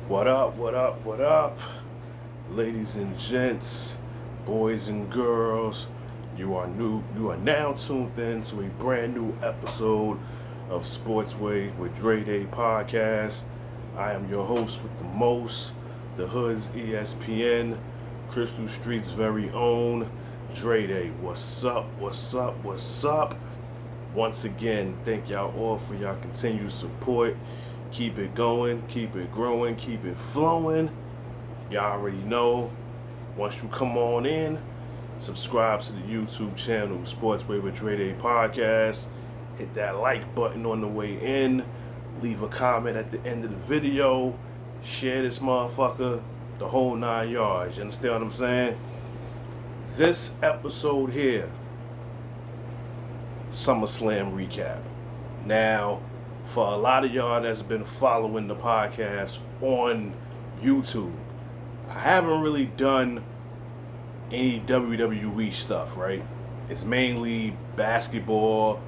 What up, what up, what up? Ladies and gents, boys and girls, you are now tuned in to a brand new episode of Sportsway with Dre Day Podcast. I am your host with the most, the Hood's ESPN, Crystal Street's very own, Dre Day. What's up, what's up, what's up? Once again, thank y'all all for y'all continued support. Keep it going, keep it growing, keep it flowing. Y'all already know, once you come on in, subscribe to the YouTube channel, Sportsway with Dre Day Podcast. Hit that like button on the way in. Leave a comment at the end of the video. Share this motherfucker, the whole 9 yards. You understand what I'm saying? This episode here, Summerslam Recap. Now, for a lot of y'all that's been following the podcast on YouTube, I haven't really done any WWE stuff, right? It's mainly basketball,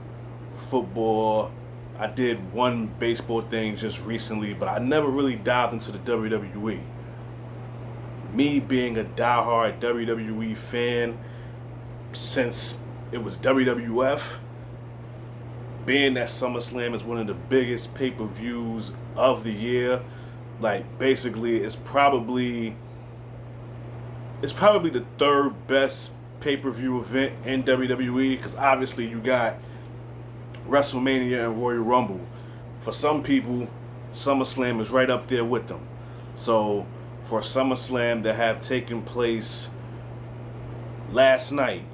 football. I did one baseball thing just recently, but I never really dived into the WWE. Me being a diehard WWE fan since it was WWF, being that SummerSlam is one of the biggest pay-per-views of the year, like basically it's probably the third best pay-per-view event in WWE, because obviously you got WrestleMania and Royal Rumble. For some people, SummerSlam is right up there with them. So for SummerSlam to have taken place last night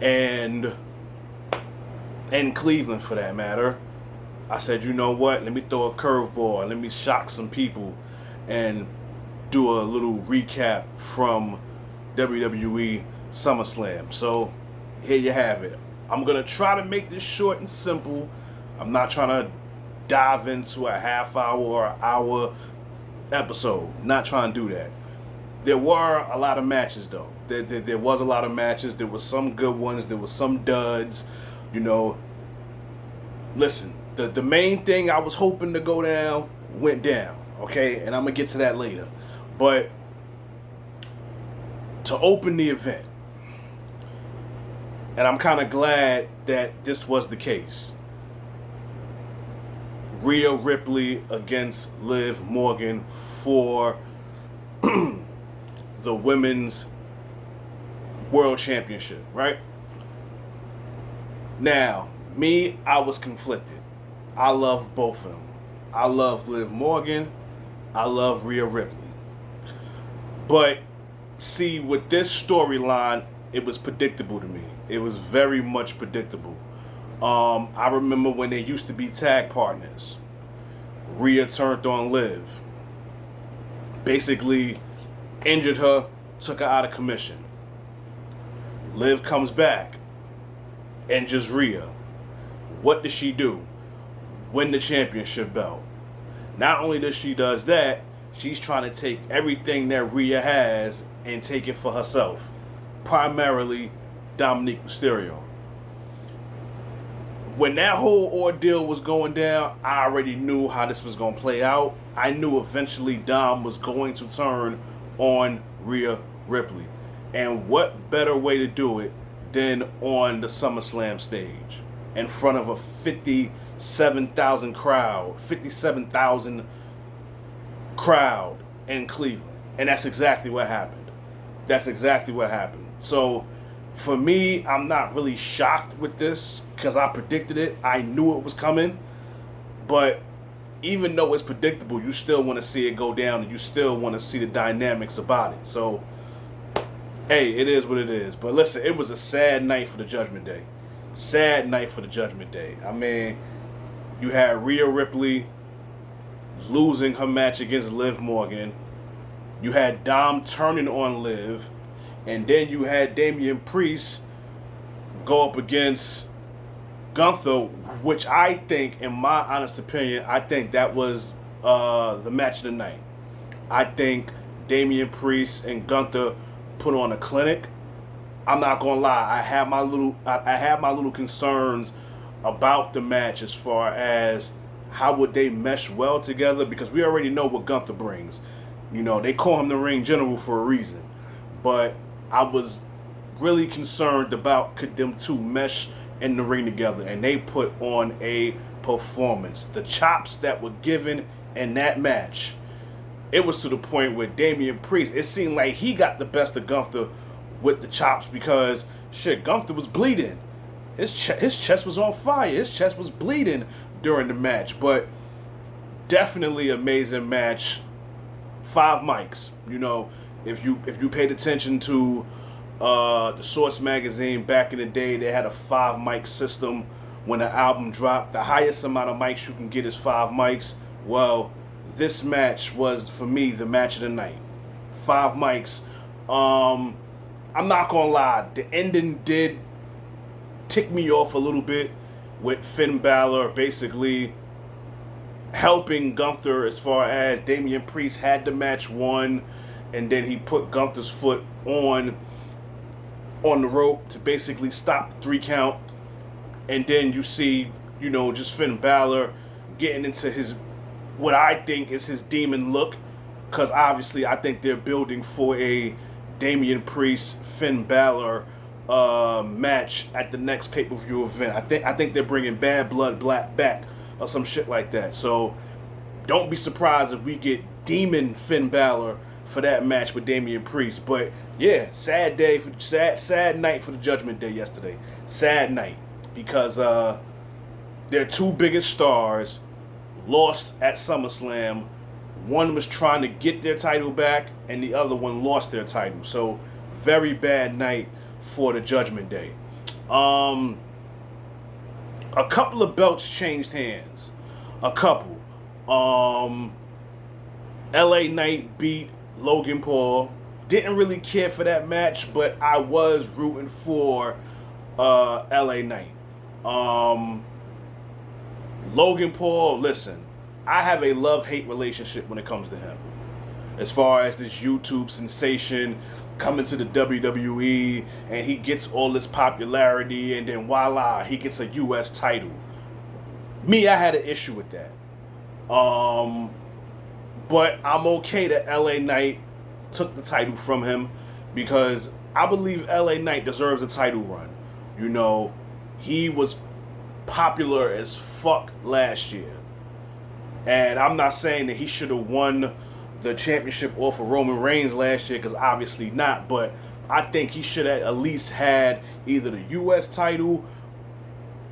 and in Cleveland for that matter, I said, you know what, let me throw a curveball, let me shock some people and do a little recap from WWE SummerSlam. So here you have it. I'm going to try to make this short and simple. I'm not trying to dive into a half hour or hour episode. Not trying to do that. There were a lot of matches though. There was a lot of matches. There was some good ones. There was some duds. You know, listen, the main thing I was hoping to go down went down, okay? And I'm going to get to that later. But to open the event, and I'm kind of glad that this was the case, Rhea Ripley against Liv Morgan for the Women's World Championship, right? Now, me, I was conflicted. I love both of them. I love Liv Morgan. I love Rhea Ripley. But, see, with this storyline, it was predictable to me. It was very much predictable. I remember when they used to be tag partners. Rhea turned on Liv. Basically, injured her, took her out of commission. Liv comes back, injures Rhea. What does she do? Win the championship belt. Not only does she does that, she's trying to take everything that Rhea has and take it for herself. Primarily Dominique Mysterio. When that whole ordeal was going down, I already knew how this was going to play out. I knew eventually Dom was going to turn on Rhea Ripley. And what better way to do it than on the SummerSlam stage in front of a 57,000 crowd in Cleveland. And that's exactly what happened. So for me, I'm not really shocked with this because I predicted it. I knew it was coming. But even though it's predictable, you still want to see it go down and you still want to see the dynamics about it. So, hey, it is what it is. But listen, it was a sad night for the Judgment Day. I mean, you had Rhea Ripley losing her match against Liv Morgan. You had Dom turning on Liv. And then you had Damian Priest go up against Gunther, which I think, in my honest opinion, I think that was the match of the night. I think Damian Priest and Gunther put on a clinic. I'm not gonna lie, I had my little concerns about the match as far as how would they mesh well together, because we already know what Gunther brings. You know, they call him the ring general for a reason. But I was really concerned about could them two mesh in the ring together, and they put on a performance. The chops that were given in that match, it was to the point where Damian Priest, it seemed like he got the best of Gunther with the chops, because shit, Gunther was bleeding. His chest was on fire. His chest was bleeding during the match. But definitely amazing match. 5 mics. You know, if you paid attention to the Source magazine back in the day, they had a 5 mic system when the album dropped. The highest amount of mics you can get is 5 mics. Well, this match was, for me, the match of the night. 5 mics. I'm not gonna lie, the ending did tick me off a little bit, with Finn Balor basically helping Gunther, as far as Damian Priest had the match won, and then he put Gunther's foot on the rope to basically stop the 3 count. And then you see, you know, just Finn Balor getting into his, what I think is his demon look, because obviously I think they're building for a Damian Priest Finn Balor match at the next pay-per-view event. I think they're bringing Bad Blood Black back or some shit like that. So don't be surprised if we get Demon Finn Balor for that match with Damian Priest. But yeah, sad night for the Judgment Day yesterday. Sad night, because their 2 biggest stars lost at SummerSlam. One was trying to get their title back, and the other one lost their title. So very bad night for the Judgment Day. A couple of belts changed hands. A couple. LA Knight beat Logan Paul. Didn't really care for that match, but I was rooting for LA Knight. Logan Paul, listen, I have a love-hate relationship when it comes to him. As far as this YouTube sensation coming to the WWE, and he gets all this popularity, and then voila, he gets a US title. Me, I had an issue with that. But I'm okay that LA Knight took the title from him, because I believe LA Knight deserves a title run. You know, he was popular as fuck last year. And I'm not saying that he should have won the championship off of Roman Reigns last year, because obviously not. But I think he should have at least had either the U.S. title.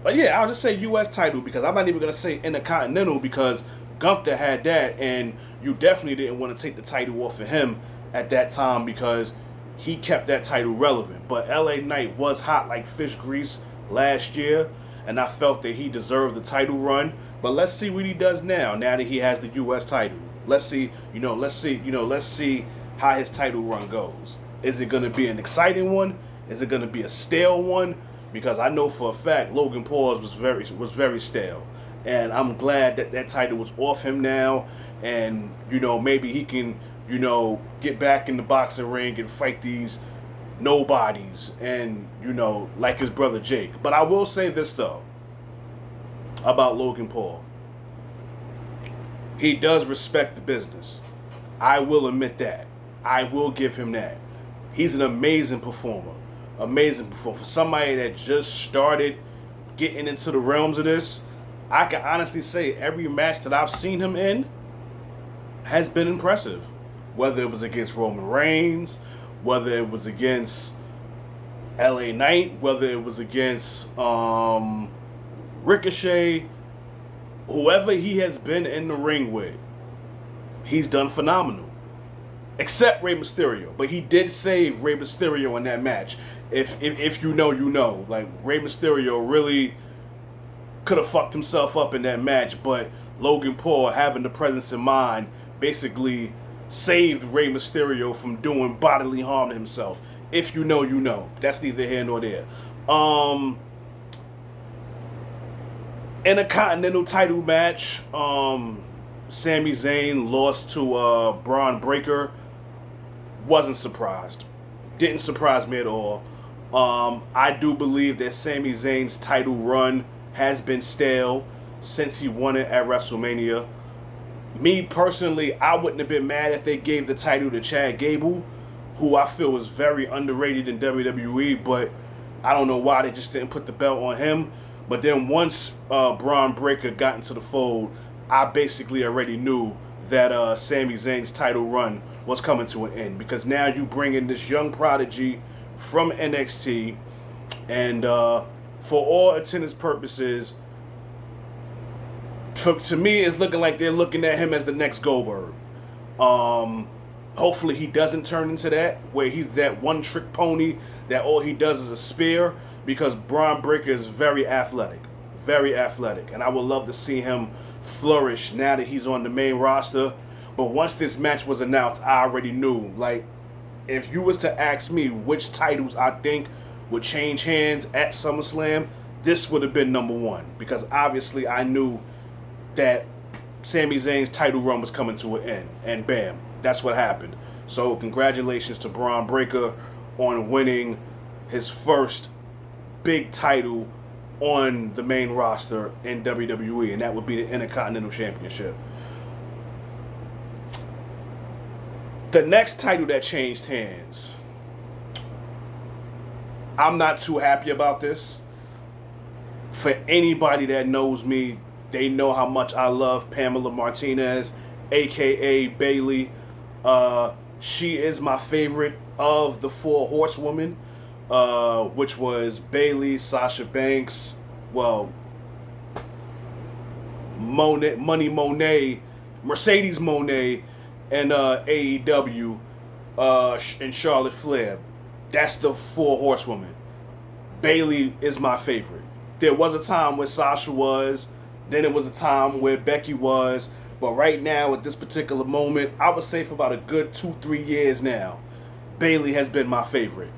But yeah, I'll just say U.S. title, because I'm not even going to say Intercontinental, because Gunther had that. And you definitely didn't want to take the title off of him at that time, because he kept that title relevant. But LA Knight was hot like fish grease last year, and I felt that he deserved the title run. But let's see what he does now that he has the U.S. title. Let's see how his title run goes. Is it going to be an exciting one? Is it going to be a stale one? Because I know for a fact Logan Paul's was very stale. And I'm glad that that title was off him now. And, you know, maybe he can, you know, get back in the boxing ring and fight these nobodies. And, you know, like his brother Jake. But I will say this, though, about Logan Paul. He does respect the business. I will admit that. I will give him that. He's an amazing performer. Amazing performer. For somebody that just started getting into the realms of this, I can honestly say every match that I've seen him in has been impressive. Whether it was against Roman Reigns, whether it was against LA Knight, whether it was against Ricochet, whoever he has been in the ring with, he's done phenomenal. Except Rey Mysterio. But he did save Rey Mysterio in that match. If you know, you know. Like, Rey Mysterio really could have fucked himself up in that match, but Logan Paul, having the presence in mind, basically saved Rey Mysterio from doing bodily harm to himself. If you know, you know. That's neither here nor there. In a Continental title match, Sami Zayn lost to Braun Breaker. Wasn't surprised. Didn't surprise me at all. I do believe that Sami Zayn's title run has been stale. since he won it at WrestleMania. Me personally, I wouldn't have been mad if they gave the title to Chad Gable, who I feel is very underrated in WWE, but I don't know why they just didn't put the belt on him. But then once Braun Breaker got into the fold, I basically already knew that Sami Zayn's title run was coming to an end, because now you bring in this young prodigy from NXT, and for all intents purposes, to me, it's looking like they're looking at him as the next Goldberg. Hopefully he doesn't turn into that, where he's that one-trick pony that all he does is a spear, because Braun Breaker is very athletic, and I would love to see him flourish now that he's on the main roster. But once this match was announced, I already knew, like, if you was to ask me which titles I think would change hands at SummerSlam, this would have been number one, because obviously I knew that Sami Zayn's title run was coming to an end, and bam, that's what happened. So congratulations to Braun Breaker on winning his first big title on the main roster in WWE, and that would be the Intercontinental Championship. The next title that changed hands, I'm not too happy about this. For anybody that knows me, they know how much I love Pamela Martinez, aka Bayley. She is my favorite of the four horsewomen, which was Bayley, Sasha Banks, Money Monet, Mercedes Monet, and AEW, and Charlotte Flair. That's the four horsewomen. Bayley is my favorite. There was a time where Sasha was, then it was a time where Becky was, but right now, at this particular moment, I would say for about a good 2-3 years now, Bayley has been my favorite.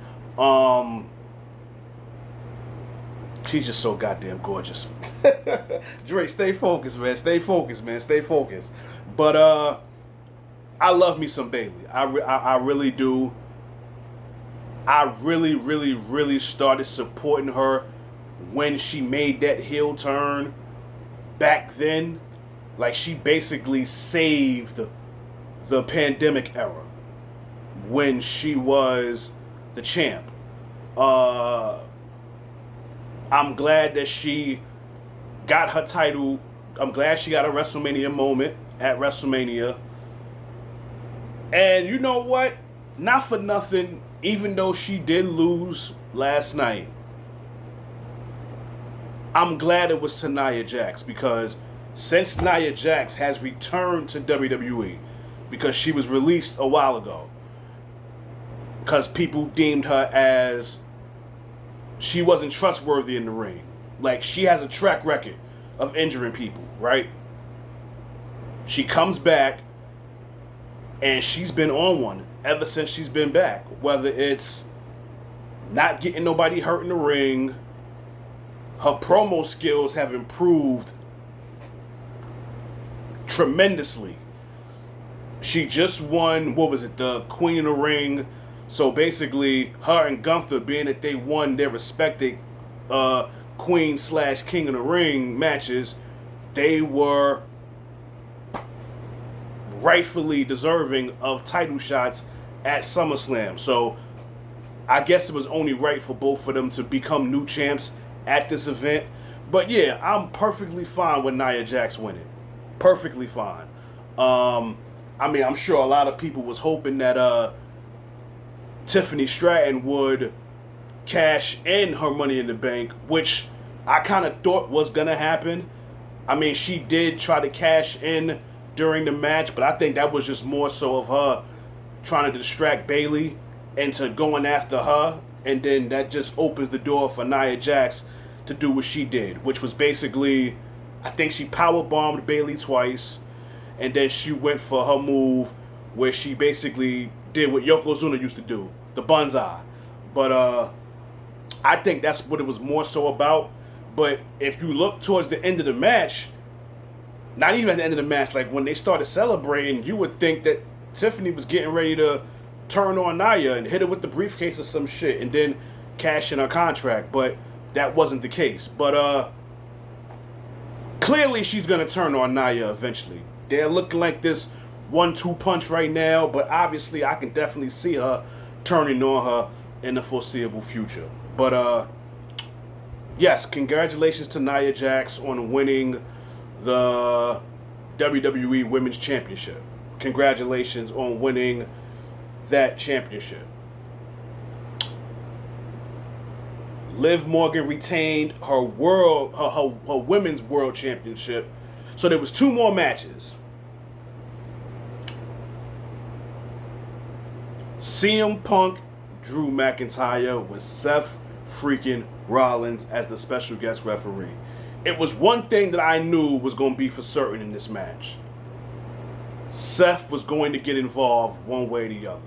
She's just so goddamn gorgeous. Drake, stay focused, man. Stay focused. But I love me some Bayley. I really do. I really started supporting her when she made that heel turn back then. Like, she basically saved the pandemic era when she was the champ. I'm glad that she got her title. I'm glad she got a WrestleMania moment at WrestleMania. And you know what? Not for nothing, even though she did lose last night, I'm glad it was to Nia Jax, because since Nia Jax has returned to WWE, because she was released a while ago, because people deemed her as she wasn't trustworthy in the ring. Like, she has a track record of injuring people, right? She comes back, and she's been on one ever since she's been back. Whether it's not getting nobody hurt in the ring, her promo skills have improved tremendously. She just won, the Queen of the Ring. So basically, her and Gunther, being that they won their respective Queen/King of the Ring matches, they were rightfully deserving of title shots at SummerSlam. So I guess it was only right for both of them to become new champs at this event. But yeah, I'm perfectly fine with Nia Jax winning. Perfectly fine. I mean, I'm sure a lot of people was hoping that Tiffany Stratton would cash in her Money in the Bank, which I kind of thought was going to happen. I mean, she did try to cash in during the match, but I think that was just more so of her trying to distract Bayley into going after her, and then that just opens the door for Nia Jax to do what she did, which was basically, I think she powerbombed Bayley twice, and then she went for her move where she basically did what Yokozuna used to do, the Banzai. But I think that's what it was more so about. But if you look towards the end of the match, not even at the end of the match, like when they started celebrating, you would think that Tiffany was getting ready to turn on Nia and hit her with the briefcase or some shit and then cash in her contract. But that wasn't the case. But clearly she's going to turn on Nia eventually. They're looking like this 1-2 punch right now, but obviously I can definitely see her turning on her in the foreseeable future. But yes, congratulations to Nia Jax on winning the WWE Women's Championship. Congratulations on winning that championship. Liv Morgan retained her women's world championship. So there was 2 more matches. CM Punk, Drew McIntyre with Seth freaking Rollins as the special guest referee. It was one thing that I knew was going to be for certain in this match. Seth was going to get involved one way or the other.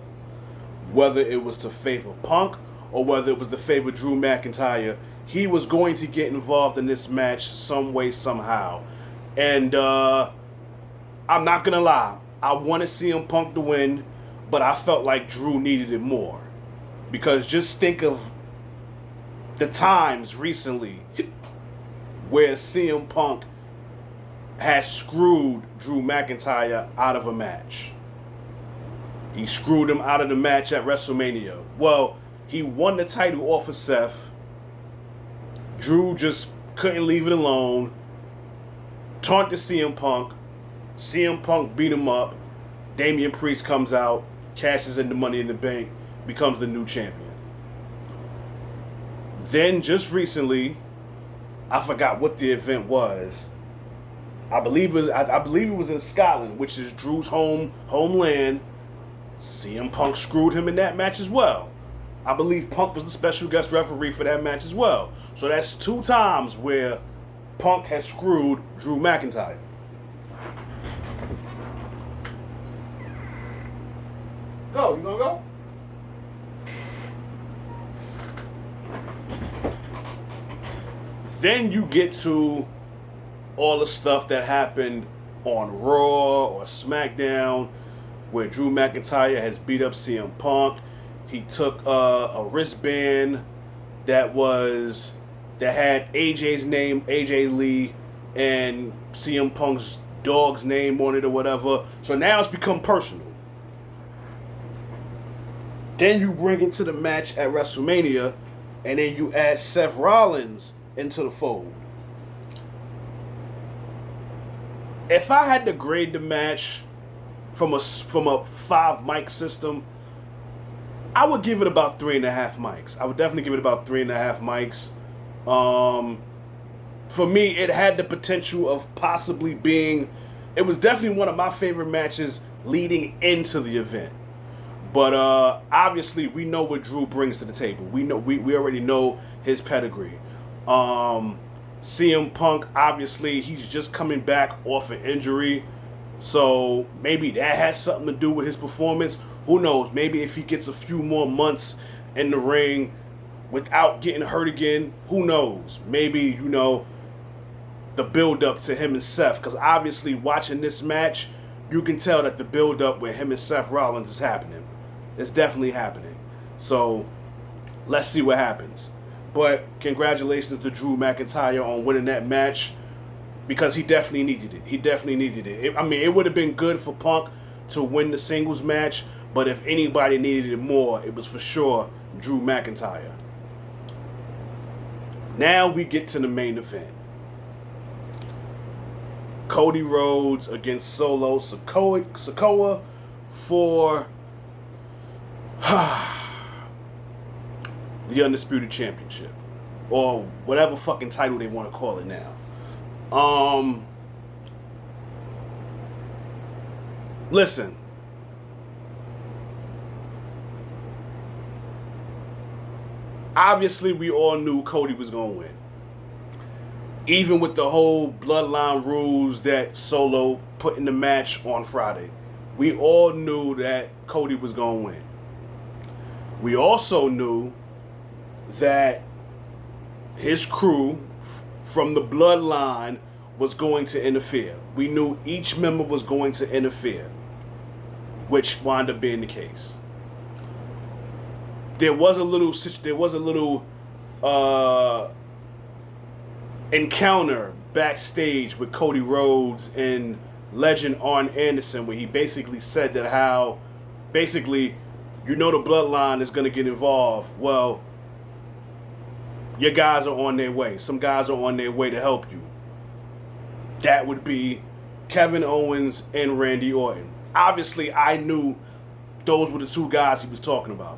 Whether it was to favor Punk or whether it was to favor Drew McIntyre, he was going to get involved in this match some way, somehow. And I'm not going to lie. I wanted CM Punk to win, but I felt like Drew needed it more. Because just think of the times recently where CM Punk has screwed Drew McIntyre out of a match. He screwed him out of the match at WrestleMania. Well, he won the title off of Seth. Drew just couldn't leave it alone. Taunted CM Punk. CM Punk beat him up. Damian Priest comes out, cashes in the Money in the Bank, becomes the new champion. Then just recently, I forgot what the event was. I believe it was in Scotland, which is Drew's homeland. CM Punk screwed him in that match as well. I believe Punk was the special guest referee for that match as well. So that's 2 times where Punk has screwed Drew McIntyre. Go, you gonna go? Then you get to all the stuff that happened on Raw or SmackDown, where Drew McIntyre has beat up CM Punk. He took a wristband that had AJ's name, AJ Lee, and CM Punk's dog's name on it or whatever. So now it's become personal. Then you bring it to the match at WrestleMania, and then you add Seth Rollins into the fold. If I had to grade the match from a 5 mic system, I would give it about 3.5 mics. I would definitely give it about 3.5 mics. For me, it had the potential of possibly being. It was definitely one of my favorite matches leading into the event. But obviously, we know what Drew brings to the table. We already know his pedigree. CM Punk, obviously, he's just coming back off an injury. So maybe that has something to do with his performance. Who knows? Maybe if he gets a few more months in the ring without getting hurt again, who knows? Maybe, the build-up to him and Seth. Because obviously, watching this match, you can tell that the build-up with him and Seth Rollins is happening. It's definitely happening. So, let's see what happens. But congratulations to Drew McIntyre on winning that match, because he definitely needed it. It would have been good for Punk to win the singles match, but if anybody needed it more, it was for sure Drew McIntyre. Now we get to the main event. Cody Rhodes against Solo Sikoa for the Undisputed Championship, or whatever fucking title they want to call it now. Listen, obviously we all knew Cody was going to win. Even with the whole bloodline rules that Solo put in the match on Friday, we all knew that Cody was going to win. We also knew that his crew from the bloodline was going to interfere. We knew each member was going to interfere, which wound up being the case. There was a little encounter backstage with Cody Rhodes and legend Arn Anderson, where he basically said that how, basically, the bloodline is going to get involved. Well, your guys are on their way. Some guys are on their way to help you. That would be Kevin Owens and Randy Orton. Obviously, I knew those were the two guys he was talking about.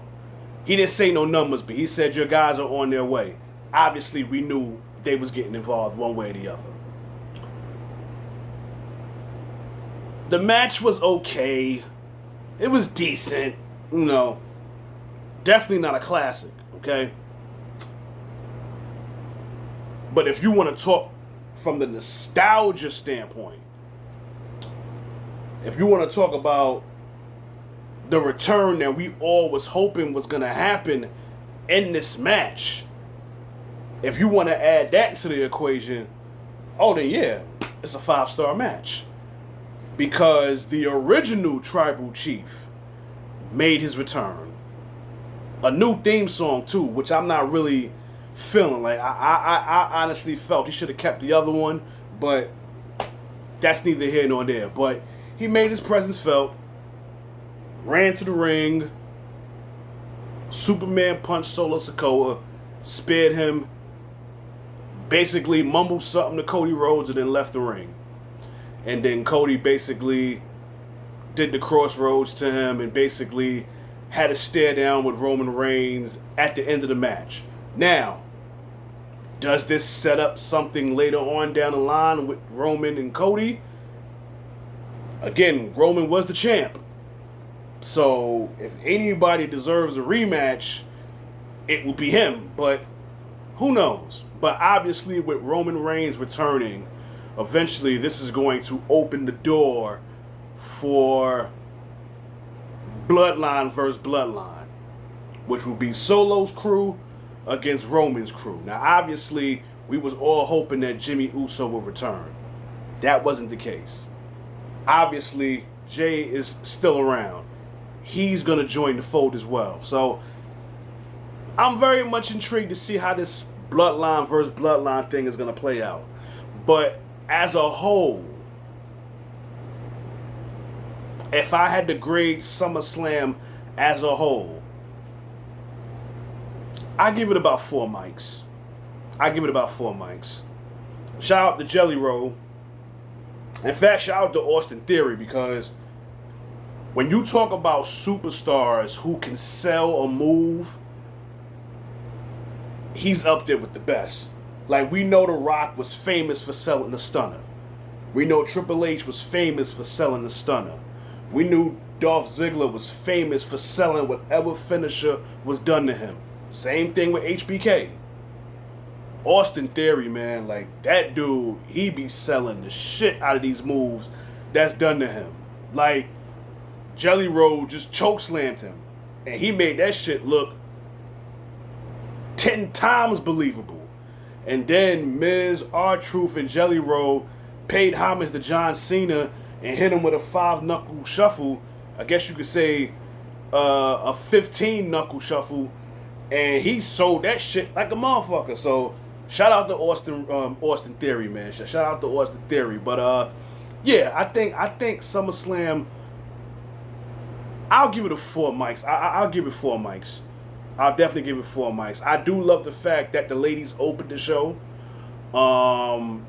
He didn't say no numbers, but he said your guys are on their way. Obviously, we knew they was getting involved one way or the other. The match was okay. It was decent. Definitely not a classic, okay? But if you want to talk from the nostalgia standpoint, if you want to talk about the return that we all was hoping was going to happen in this match, if you want to add that to the equation, then yeah, it's a 5-star match. Because the original Tribal Chief made his return. A new theme song too, which I'm not really feeling. Like I honestly felt he should have kept the other one, but that's neither here nor there. But he made his presence felt, ran to the ring, Superman punched Solo Sikoa, speared him, basically mumbled something to Cody Rhodes and then left the ring. And then Cody basically did the crossroads to him and basically had a stare down with Roman Reigns at the end of the match. Now, does this set up something later on down the line with Roman and Cody? Again, Roman was the champ. So, if anybody deserves a rematch, it will be him. But who knows? But obviously, with Roman Reigns returning, eventually this is going to open the door for Bloodline versus Bloodline, which will be Solo's crew against Roman's crew. Now, obviously, we was all hoping that Jimmy Uso will return. That wasn't the case. Obviously, Jay is still around. He's going to join the fold as well. So, I'm very much intrigued to see how this Bloodline versus Bloodline thing is going to play out. But as a whole, if I had to grade SummerSlam as a whole, I give it about 4 mics. Shout out to Jelly Roll. In fact, shout out to Austin Theory, because when you talk about superstars who can sell a move, he's up there with the best. Like, we know The Rock was famous for selling the stunner. We know Triple H was famous for selling the stunner. We knew Dolph Ziggler was famous for selling whatever finisher was done to him. Same thing with HBK. Austin Theory, man, like, that dude, he be selling the shit out of these moves that's done to him. Like, Jelly Roll just chokeslammed him, and he made that shit look 10 times believable. And then Miz, R-Truth, and Jelly Roll paid homage to John Cena and hit him with a 5-knuckle shuffle. I guess you could say a 15-knuckle shuffle. And he sold that shit like a motherfucker. So, shout out to Austin Theory, man. Shout out to Austin Theory. But, yeah, I think SummerSlam, I'll give it a 4 mics. I'll give it 4 mics. I'll definitely give it 4 mics. I do love the fact that the ladies opened the show. I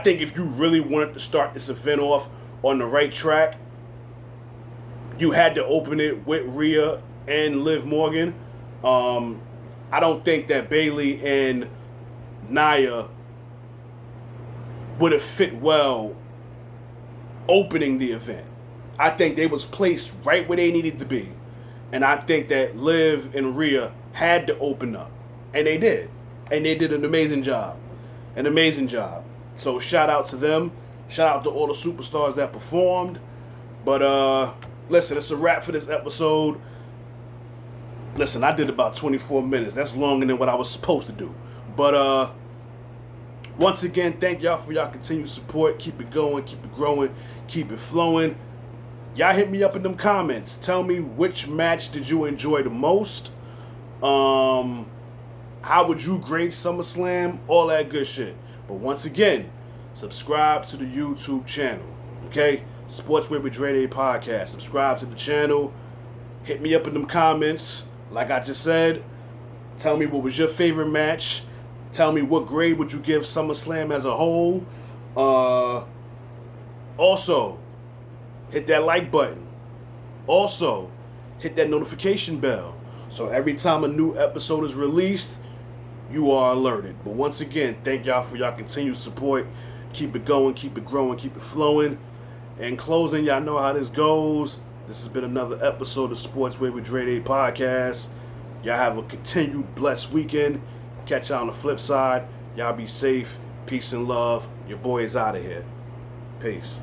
think if you really wanted to start this event off on the right track, you had to open it with Rhea and Liv Morgan. I don't think that Bayley and Nia would have fit well opening the event. I think they was placed right where they needed to be. And I think that Liv and Rhea had to open up. And they did. And they did an amazing job. So shout out to them. Shout out to all the superstars that performed. But listen, it's a wrap for this episode. Listen, I did about 24 minutes. That's longer than what I was supposed to do. But once again, thank y'all for y'all continued support. Keep it going, keep it growing, keep it flowing. Y'all hit me up in them comments. Tell me which match did you enjoy the most. How would you grade SummerSlam? All that good shit. But once again, subscribe to the YouTube channel. Okay? Sportswear with Dre Day Podcast. Subscribe to the channel. Hit me up in them comments. Like I just said, tell me what was your favorite match. Tell me what grade would you give SummerSlam as a whole. Also, hit that like button. Also, hit that notification bell. So every time a new episode is released, you are alerted. But once again, thank y'all for y'all continued support. Keep it going, keep it growing, keep it flowing. In closing, y'all know how this goes. This has been another episode of Sportswear with Dre Day Podcast. Y'all have a continued blessed weekend. Catch y'all on the flip side. Y'all be safe. Peace and love. Your boy is out of here. Peace.